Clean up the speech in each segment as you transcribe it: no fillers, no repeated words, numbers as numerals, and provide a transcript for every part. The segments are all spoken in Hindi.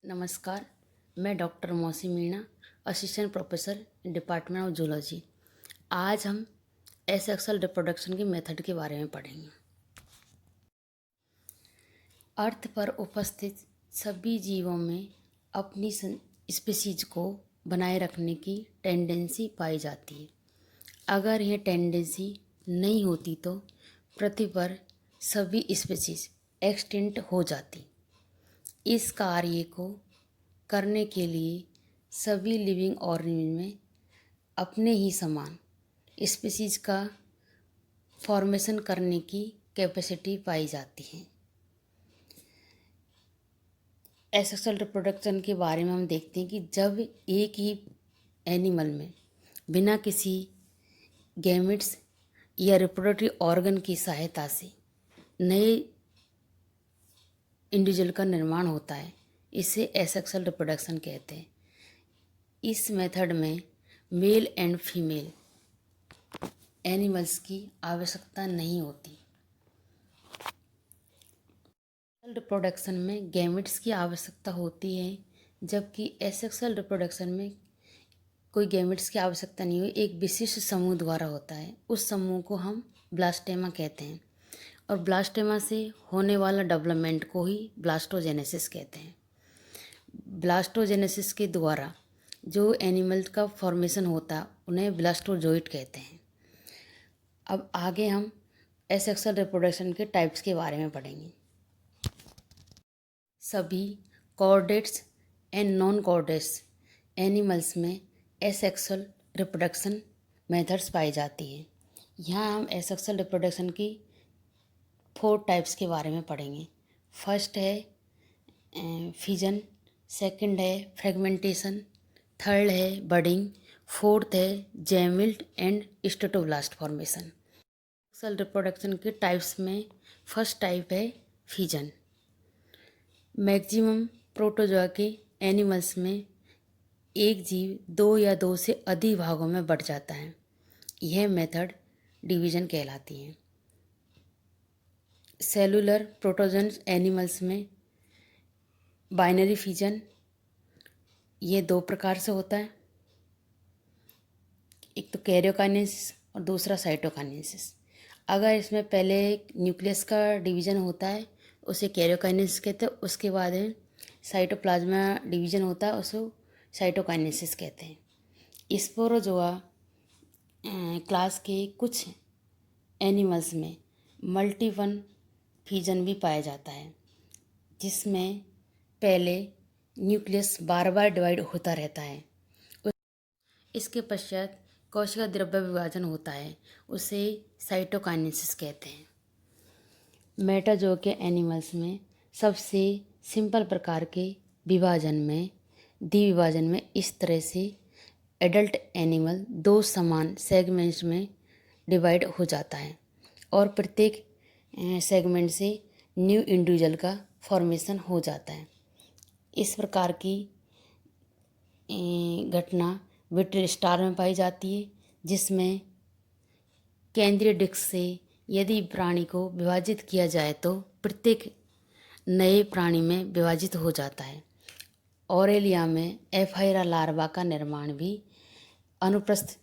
नमस्कार। मैं डॉक्टर मौसी Meena, assistant professor department of zoology. आज हम एसेक्सुअल रिप्रोडक्शन की मेथड के बारे में पढ़ेंगे। अर्थ पर उपस्थित सभी जीवों में अपनी स्पीशीज को बनाए रखने की टेंडेंसी पाई जाती है। अगर यह टेंडेंसी नहीं होती तो पृथ्वी पर सभी स्पीशीज एक्सटिंक्ट हो जाती। इस कार्य को करने के लिए सभी लिविंग ऑर्गेनिज्म में अपने ही समान स्पीशीज का फॉर्मेशन करने की कैपेसिटी पाई जाती है। एसेक्सुअल रिप्रोडक्शन के बारे में हम देखते हैं कि जब एक ही एनिमल में बिना किसी गैमेट्स या रिप्रोडक्टिव ऑर्गन की सहायता से नए इंडिविजुअल का निर्माण होता है, इसे एसेक्सुअल रिप्रोडक्शन कहते हैं। इस मेथड में मेल एंड फीमेल एनिमल्स की आवश्यकता नहीं होती। रिप्रोडक्शन में गैमेट्स की आवश्यकता होती है, जबकि एसेक्सुअल रिप्रोडक्शन में कोई गैमेट्स की आवश्यकता नहीं हुई, एक विशिष्ट समूह द्वारा होता है। उस समूह को हम ब्लास्टेमा कहते हैं और ब्लास्टेमा से होने वाला डेवलपमेंट को ही ब्लास्टोजेनेसिस कहते हैं। ब्लास्टोजेनेसिस के द्वारा जो एनिमल का फॉर्मेशन होता है उन्हें ब्लास्टोजोइट कहते हैं। अब आगे हम एसेक्सुअल रिप्रोडक्शन के टाइप्स के बारे में पढ़ेंगे। सभी chordates and non chordates animals में एसेक्सुअल रिप्रोडक्शन मेथड्स पाई जाती हैं। यहाँ हम एसेक्सुअल रिप्रोडक्शन की 4 टाइप्स के बारे में पढ़ेंगे। फर्स्ट है फिजन, सेकंड है फ्रेगमेंटेशन, थर्ड है बडिंग, फोर्थ है जैमिल्ट एंड स्टेटोब्लास्ट फॉर्मेशन। एसेक्सुअल रिप्रोडक्शन के टाइप्स में फर्स्ट टाइप है फिजन। मैक्सिमम प्रोटोजोआ के एनिमल्स में एक जीव 2 या 2 से अधिक भागों में बंट जाता है। यह मेथड डिवीजन कहलाती है। सेलुलर प्रोटोजोन्स एनिमल्स में बाइनरी फिजन, ये 2 प्रकार से होता है, एक तो कैरियोकाइनेसिस और दूसरा साइटोकाइनेसिस। अगर इसमें पहले न्यूक्लियस का डिवीजन होता है उसे कैरियोकाइनेसिस कहते हैं, उसके बाद साइटोप्लाज्मा डिवीजन होता है उसे साइटोकाइनेसिस कहते हैं। स्पोरोजोआ क्लास के कुछ एनिमल्स में मल्टीपल फिजन भी पाया जाता है, जिसमें पहले न्यूक्लियस बार बार डिवाइड होता रहता है। इसके पश्चात कोशिका द्रव्य विभाजन होता है, उसे साइटोकाइनेसिस कहते हैं। मेटाजो के एनिमल्स में सबसे सिंपल प्रकार के विभाजन में द्विविभाजन में इस तरह से एडल्ट एनिमल 2 समान सेगमेंट्स में डिवाइड हो जाता है और प्रत्येक सेगमेंट से न्यू इंडिविजुअल का फॉर्मेशन हो जाता है। इस प्रकार की घटना विट्री स्टार में पाई जाती है, जिसमें केंद्रीय डिस्क से यदि प्राणी को विभाजित किया जाए तो प्रत्येक नए प्राणी में विभाजित हो जाता है। ऑरेलिया में एफाइरा लार्वा का निर्माण भी अनुप्रस्थ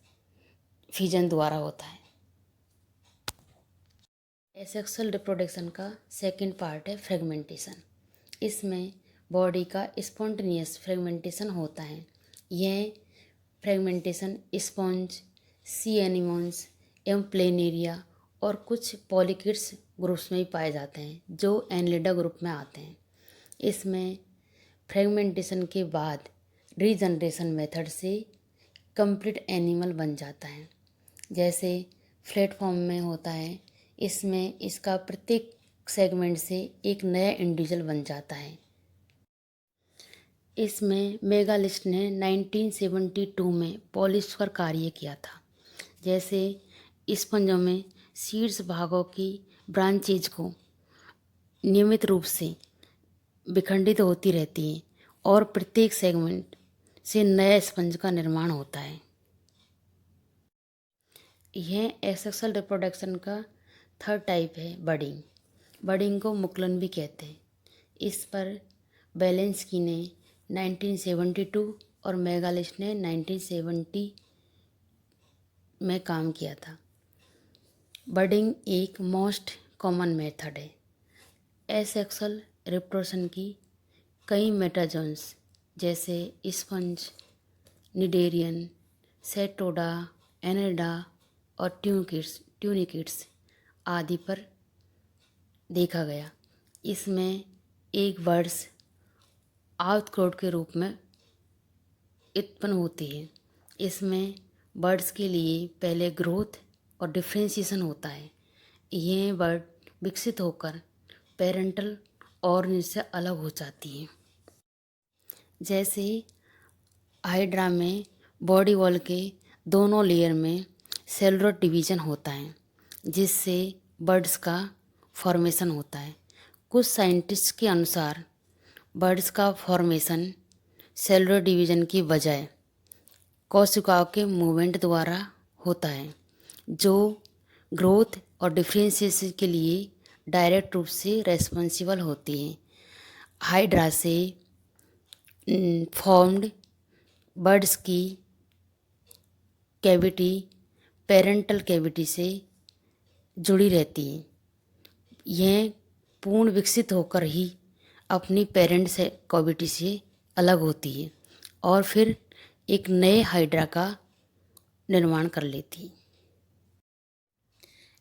फिजन द्वारा होता है। एसेक्सुअल रिप्रोडक्शन का सेकंड पार्ट है फ्रेगमेंटेशन। इसमें बॉडी का स्पॉन्टेनियस फ्रेगमेंटेशन होता है। यह फ्रेगमेंटेशन स्पॉन्ज, सी एनिमोन्स एवं प्लेनेरिया और कुछ पॉलीकिड्स ग्रुप्स में भी पाए जाते हैं, जो एनलिडा ग्रुप में आते हैं। इसमें फ्रेगमेंटेशन के बाद रीजनरेशन मेथड से कंप्लीट एनिमल बन जाता है, जैसे प्लेटफॉर्म में होता है। इसमें इसका प्रत्येक सेगमेंट से एक नया इंडिविजुअल बन जाता है। इसमें मेगालिस्ट ने 1972 में पॉलिश पर कार्य किया था। जैसे स्पंजों में शीर्ष भागों की ब्रांचेज को नियमित रूप से विखंडित होती रहती हैं और प्रत्येक सेगमेंट से नया स्पंज का निर्माण होता है। यह एसेक्सुअल रिप्रोडक्शन का थर्ड टाइप है बडिंग। बडिंग को मुकुलन भी कहते हैं। इस पर बेलेंस्की ने 1972 और मैगालिश ने 1970 में काम किया था। बर्डिंग एक मोस्ट कॉमन मेथड है। एसेक्सुअल रिप्रोडक्शन की कई मेटाजोन्स जैसे स्पंज, निडेरियन, सेटोडा, एनेडा और ट्यूनिकिड्स आदि पर देखा गया। इसमें एक बर्ड्स आउटक्रोड के रूप में उत्पन्न होती है। इसमें बर्ड्स के लिए पहले ग्रोथ और डिफ्रेंशिएशन होता है। ये बर्ड विकसित होकर पेरेंटल ऑर्गन से अलग हो जाती है। जैसे हाइड्रा में बॉडी वॉल के दोनों लेयर में सेलुलर डिवीजन होता है, जिससे बर्ड्स का फॉर्मेशन होता है। कुछ साइंटिस्ट के अनुसार बर्ड्स का फॉर्मेशन सेलुलर डिवीजन की बजाय कोशिकाओं के मूवमेंट द्वारा होता है, जो ग्रोथ और डिफ्रेंशिएशन के लिए डायरेक्ट रूप से रेस्पॉन्सिबल होती हैं। हाइड्रा से फॉर्म्ड बर्ड्स की कैविटी पेरेंटल कैविटी से जुड़ी रहती है। यह पूर्ण विकसित होकर ही अपनी पेरेंट से कैविटी से अलग होती है और फिर एक नए हाइड्रा का निर्माण कर लेती है।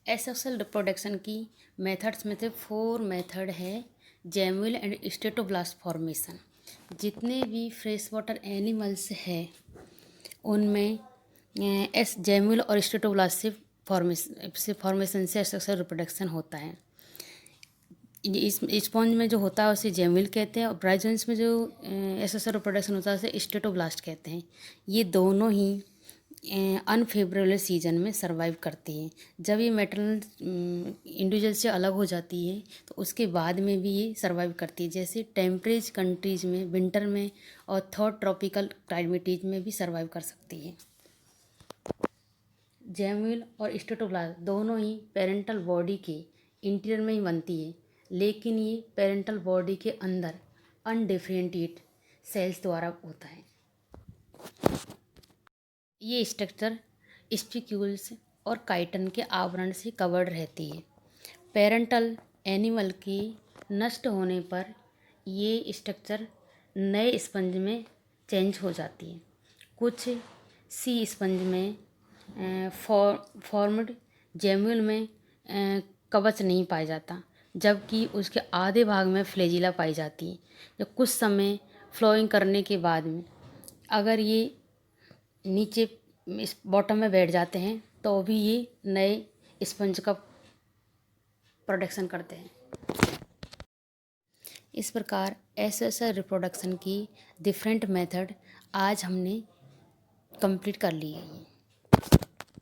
एसेक्सुअल रिप्रोडक्शन की मेथड्स में से 4 मेथड है। जैमुअल एंड स्टेटोब्लास्ट फॉर्मेशन। जितने भी फ्रेश वाटर एनिमल्स हैं उनमें जैमुअल और स्टेटोब्लास्ट से फॉर्मेशन से एसेक्सुअल रिप्रोडक्शन होता है। इस स्पॉन्ज में जो होता है उसे जैमुअल कहते हैं और ब्राइजोन्स में जो एसेक्सुअल रिप्रोडक्शन होता है उसे स्टेटोब्लास्ट कहते हैं। ये दोनों ही अनफेवरेबल सीजन में सर्वाइव करती हैं। जब ये मैटरनल इंडिविजुअल से अलग हो जाती है तो उसके बाद में भी ये सर्वाइव करती है। जैसे टेम्परेट कंट्रीज में विंटर में और थर्ड ट्रॉपिकल क्लाइमेटीज में भी सर्वाइव कर सकती है। जैमुअल और स्टेटोब्लास्ट दोनों ही पेरेंटल बॉडी के इंटीरियर में ही बनती है, लेकिन ये पेरेंटल बॉडी के अंदर अनडिफरेंशिएटेड सेल्स द्वारा होता है। ये स्ट्रक्चर स्पिक्यूल्स और काइटन के आवरण से कवर्ड रहती है। पेरेंटल एनिमल के नष्ट होने पर ये स्ट्रक्चर नए स्पंज में चेंज हो जाती है। कुछ सी स्पंज में फॉर्म्ड जैमुअल में कवच नहीं पाया जाता, जबकि उसके आधे भाग में फ्लैजिला पाई जाती है। जब कुछ समय फ्लोइंग करने के बाद में अगर ये नीचे इस बॉटम में बैठ जाते हैं तो भी ये नए स्पंज का प्रोडक्शन करते हैं। इस प्रकार एसेक्सुअल रिप्रोडक्शन की डिफरेंट मेथड आज हमने कंप्लीट कर ली है।